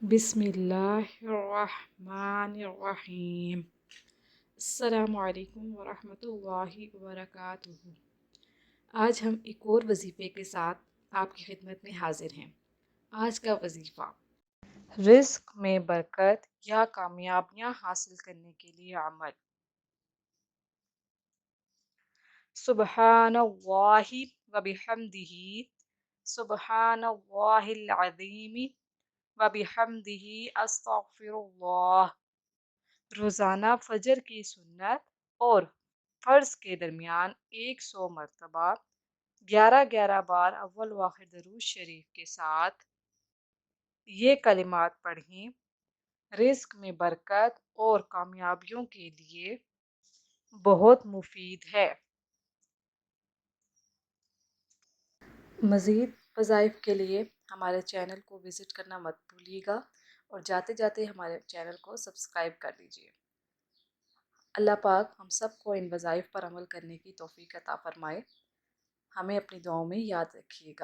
بسم اللہ الرحمن الرحیم۔ السلام علیکم ورحمۃ اللہ وبرکاتہ۔ آج ہم ایک اور وظیفے کے ساتھ آپ کی خدمت میں حاضر ہیں۔ آج کا وظیفہ، رزق میں برکت یا کامیابیاں حاصل کرنے کے لیے عمل۔ سبحان اللہ وبحمدہ، سبحان اللہ العظیم وبحمدہ، استغفر اللہ۔ روزانہ فجر کی سنت اور فرض کے درمیان 100 مرتبہ 11 بار اول و آخر درود شریف کے ساتھ یہ کلمات پڑھیں، رزق میں برکت اور کامیابیوں کے لیے بہت مفید ہے۔ مزید وظائف کے لیے ہمارے چینل کو وزٹ کرنا مت بھولیے گا، اور جاتے جاتے ہمارے چینل کو سبسکرائب کر دیجیے۔ اللہ پاک ہم سب کو ان وظائف پر عمل کرنے کی توفیق عطا فرمائے۔ ہمیں اپنی دعاؤں میں یاد رکھیے گا۔